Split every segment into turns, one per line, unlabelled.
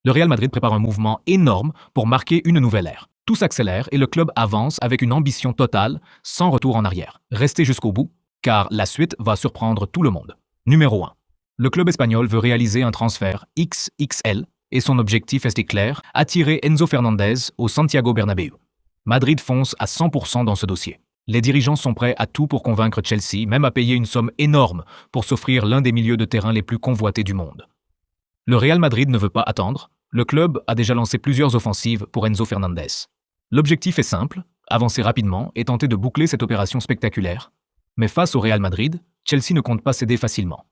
Le Real Madrid prépare un mouvement énorme pour marquer une nouvelle ère. Tout s'accélère et le club avance avec une ambition totale, sans retour en arrière. Restez jusqu'au bout, car la suite va surprendre tout le monde. Numéro 1. Le club espagnol veut réaliser un transfert XXL et son objectif est clair, attirer Enzo Fernandez au Santiago Bernabéu. Madrid fonce à 100% dans ce dossier. Les dirigeants sont prêts à tout pour convaincre Chelsea, même à payer une somme énorme pour s'offrir l'un des milieux de terrain les plus convoités du monde. Le Real Madrid ne veut pas attendre. Le club a déjà lancé plusieurs offensives pour Enzo Fernandez. L'objectif est simple, avancer rapidement et tenter de boucler cette opération spectaculaire. Mais face au Real Madrid, Chelsea ne compte pas céder facilement.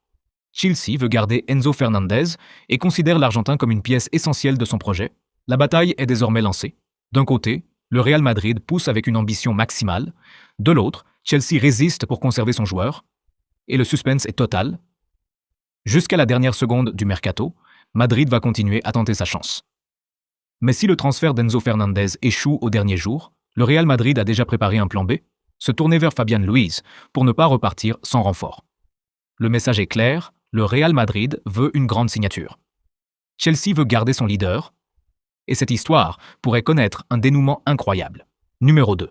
Chelsea veut garder Enzo Fernandez et considère l'Argentin comme une pièce essentielle de son projet. La bataille est désormais lancée. D'un côté, le Real Madrid pousse avec une ambition maximale. De l'autre, Chelsea résiste pour conserver son joueur. Et le suspense est total. Jusqu'à la dernière seconde du mercato, Madrid va continuer à tenter sa chance. Mais si le transfert d'Enzo Fernandez échoue au dernier jour, le Real Madrid a déjà préparé un plan B, se tourner vers Fabian Ruiz pour ne pas repartir sans renfort. Le message est clair, le Real Madrid veut une grande signature. Chelsea veut garder son leader, et cette histoire pourrait connaître un dénouement incroyable. Numéro 2.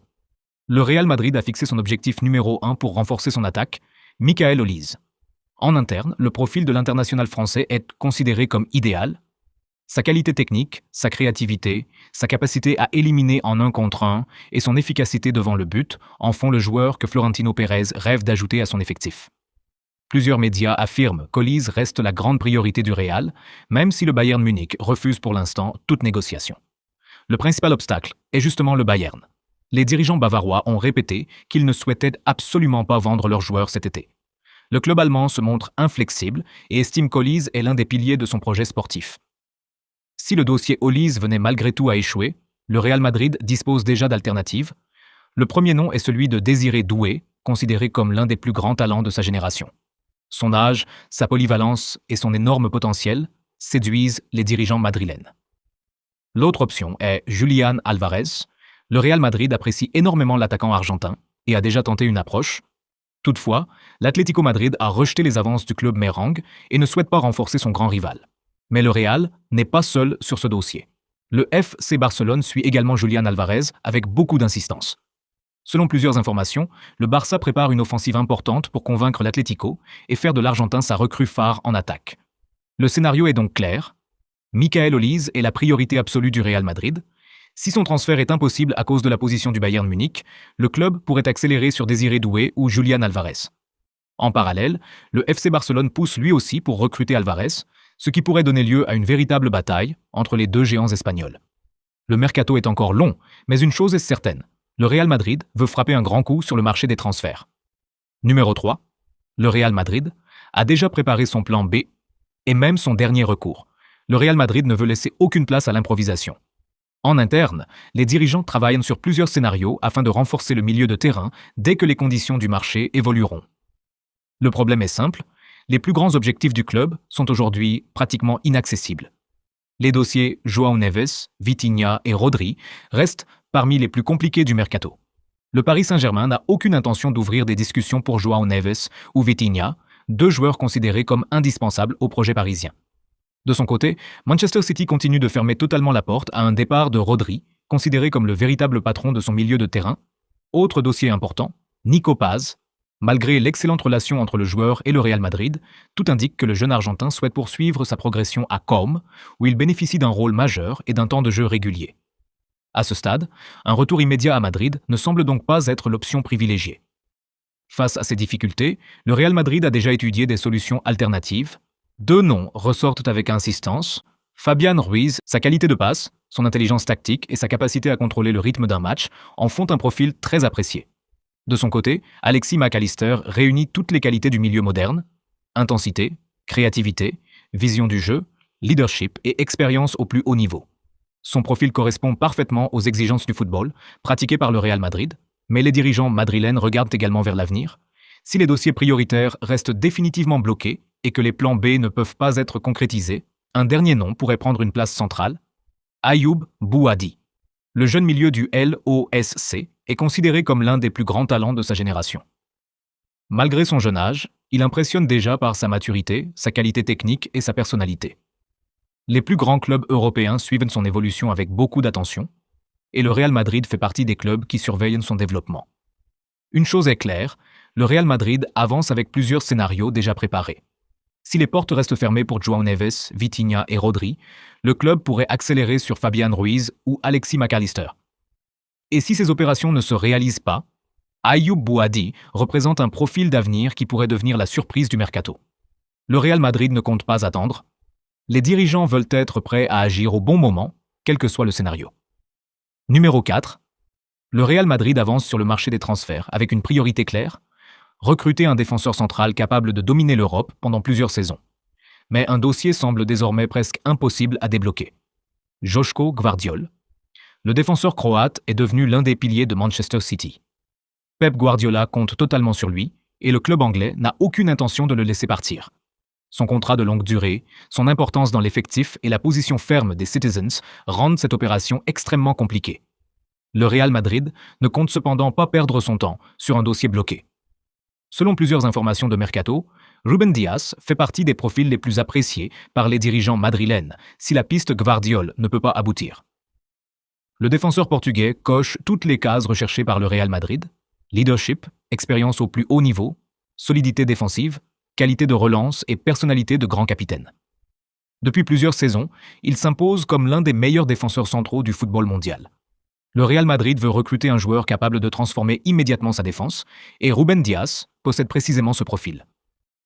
Le Real Madrid a fixé son objectif numéro 1 pour renforcer son attaque, Michael Olise. En interne, le profil de l'international français est considéré comme idéal. Sa qualité technique, sa créativité, sa capacité à éliminer en 1 contre 1 et son efficacité devant le but en font le joueur que Florentino Pérez rêve d'ajouter à son effectif. Plusieurs médias affirment qu'Olise reste la grande priorité du Real, même si le Bayern Munich refuse pour l'instant toute négociation. Le principal obstacle est justement le Bayern. Les dirigeants bavarois ont répété qu'ils ne souhaitaient absolument pas vendre leurs joueurs cet été. Le club allemand se montre inflexible et estime qu'Olise est l'un des piliers de son projet sportif. Si le dossier Olise venait malgré tout à échouer, le Real Madrid dispose déjà d'alternatives. Le premier nom est celui de Désiré Doué, considéré comme l'un des plus grands talents de sa génération. Son âge, sa polyvalence et son énorme potentiel séduisent les dirigeants madrilènes. L'autre option est Julián Álvarez. Le Real Madrid apprécie énormément l'attaquant argentin et a déjà tenté une approche. Toutefois, l'Atlético Madrid a rejeté les avances du club merengue et ne souhaite pas renforcer son grand rival. Mais le Real n'est pas seul sur ce dossier. Le FC Barcelone suit également Julián Álvarez avec beaucoup d'insistance. Selon plusieurs informations, le Barça prépare une offensive importante pour convaincre l'Atlético et faire de l'Argentin sa recrue phare en attaque. Le scénario est donc clair. Michael Olise est la priorité absolue du Real Madrid. Si son transfert est impossible à cause de la position du Bayern Munich, le club pourrait accélérer sur Désiré Doué ou Julián Álvarez. En parallèle, le FC Barcelone pousse lui aussi pour recruter Álvarez, ce qui pourrait donner lieu à une véritable bataille entre les deux géants espagnols. Le mercato est encore long, mais une chose est certaine. Le Real Madrid veut frapper un grand coup sur le marché des transferts. Numéro 3. Le Real Madrid a déjà préparé son plan B et même son dernier recours. Le Real Madrid ne veut laisser aucune place à l'improvisation. En interne, les dirigeants travaillent sur plusieurs scénarios afin de renforcer le milieu de terrain dès que les conditions du marché évolueront. Le problème est simple, les plus grands objectifs du club sont aujourd'hui pratiquement inaccessibles. Les dossiers João Neves, Vitinha et Rodri restent parmi les plus compliqués du mercato. Le Paris Saint-Germain n'a aucune intention d'ouvrir des discussions pour João Neves ou Vitinha, deux joueurs considérés comme indispensables au projet parisien. De son côté, Manchester City continue de fermer totalement la porte à un départ de Rodri, considéré comme le véritable patron de son milieu de terrain. Autre dossier important, Nico Paz. Malgré l'excellente relation entre le joueur et le Real Madrid, tout indique que le jeune Argentin souhaite poursuivre sa progression à Com, où il bénéficie d'un rôle majeur et d'un temps de jeu régulier. À ce stade, un retour immédiat à Madrid ne semble donc pas être l'option privilégiée. Face à ces difficultés, le Real Madrid a déjà étudié des solutions alternatives. Deux noms ressortent avec insistance. Fabian Ruiz, sa qualité de passe, son intelligence tactique et sa capacité à contrôler le rythme d'un match en font un profil très apprécié. De son côté, Alexis Mac Allister réunit toutes les qualités du milieu moderne: intensité, créativité, vision du jeu, leadership et expérience au plus haut niveau. Son profil correspond parfaitement aux exigences du football pratiquées par le Real Madrid, mais les dirigeants madrilènes regardent également vers l'avenir. Si les dossiers prioritaires restent définitivement bloqués et que les plans B ne peuvent pas être concrétisés, un dernier nom pourrait prendre une place centrale: Ayoub Bouhaddi. Le jeune milieu du LOSC est considéré comme l'un des plus grands talents de sa génération. Malgré son jeune âge, il impressionne déjà par sa maturité, sa qualité technique et sa personnalité. Les plus grands clubs européens suivent son évolution avec beaucoup d'attention, et le Real Madrid fait partie des clubs qui surveillent son développement. Une chose est claire, le Real Madrid avance avec plusieurs scénarios déjà préparés. Si les portes restent fermées pour João Neves, Vitinha et Rodri, le club pourrait accélérer sur Fabian Ruiz ou Alexis McAllister. Et si ces opérations ne se réalisent pas, Ayoub Bouhaddi représente un profil d'avenir qui pourrait devenir la surprise du mercato. Le Real Madrid ne compte pas attendre. Les dirigeants veulent être prêts à agir au bon moment, quel que soit le scénario. Numéro 4. Le Real Madrid avance sur le marché des transferts avec une priorité claire, recruter un défenseur central capable de dominer l'Europe pendant plusieurs saisons. Mais un dossier semble désormais presque impossible à débloquer. Joško Gvardiol. Le défenseur croate est devenu l'un des piliers de Manchester City. Pep Guardiola compte totalement sur lui et le club anglais n'a aucune intention de le laisser partir. Son contrat de longue durée, son importance dans l'effectif et la position ferme des Citizens rendent cette opération extrêmement compliquée. Le Real Madrid ne compte cependant pas perdre son temps sur un dossier bloqué. Selon plusieurs informations de Mercato, Ruben Dias fait partie des profils les plus appréciés par les dirigeants madrilènes si la piste Gvardiol ne peut pas aboutir. Le défenseur portugais coche toutes les cases recherchées par le Real Madrid: leadership, expérience au plus haut niveau, solidité défensive, qualité de relance et personnalité de grand capitaine. Depuis plusieurs saisons, il s'impose comme l'un des meilleurs défenseurs centraux du football mondial. Le Real Madrid veut recruter un joueur capable de transformer immédiatement sa défense, et Ruben Dias possède précisément ce profil.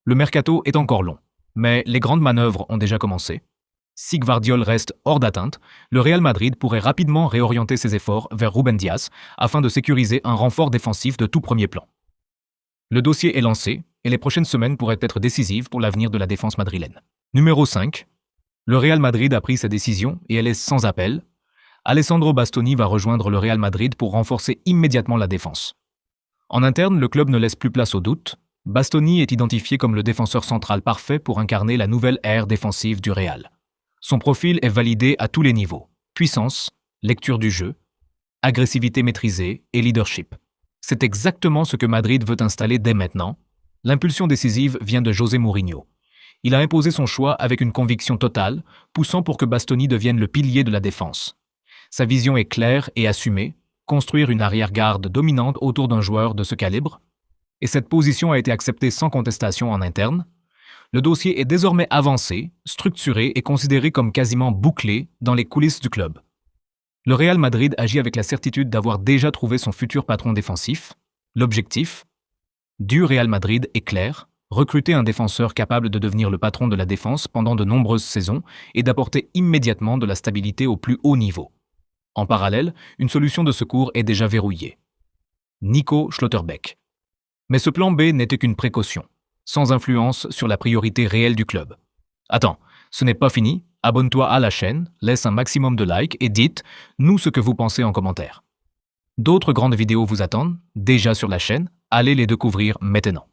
Le mercato est encore long, mais les grandes manœuvres ont déjà commencé. Si Gvardiol reste hors d'atteinte, le Real Madrid pourrait rapidement réorienter ses efforts vers Ruben Dias afin de sécuriser un renfort défensif de tout premier plan. Le dossier est lancé et les prochaines semaines pourraient être décisives pour l'avenir de la défense madrilène. Numéro 5. Le Real Madrid a pris sa décision et elle est sans appel. Alessandro Bastoni va rejoindre le Real Madrid pour renforcer immédiatement la défense. En interne, le club ne laisse plus place au doute. Bastoni est identifié comme le défenseur central parfait pour incarner la nouvelle ère défensive du Real. Son profil est validé à tous les niveaux: puissance, lecture du jeu, agressivité maîtrisée et leadership. C'est exactement ce que Madrid veut installer dès maintenant. L'impulsion décisive vient de José Mourinho. Il a imposé son choix avec une conviction totale, poussant pour que Bastoni devienne le pilier de la défense. Sa vision est claire et assumée: construire une arrière-garde dominante autour d'un joueur de ce calibre. Et cette position a été acceptée sans contestation en interne. Le dossier est désormais avancé, structuré et considéré comme quasiment bouclé dans les coulisses du club. Le Real Madrid agit avec la certitude d'avoir déjà trouvé son futur patron défensif. L'objectif du Real Madrid est clair: recruter un défenseur capable de devenir le patron de la défense pendant de nombreuses saisons et d'apporter immédiatement de la stabilité au plus haut niveau. En parallèle, une solution de secours est déjà verrouillée: Nico Schlotterbeck. Mais ce plan B n'était qu'une précaution, sans influence sur la priorité réelle du club. Attends, ce n'est pas fini. Abonne-toi à la chaîne, laisse un maximum de likes et dites-nous ce que vous pensez en commentaire. D'autres grandes vidéos vous attendent déjà sur la chaîne, allez les découvrir maintenant.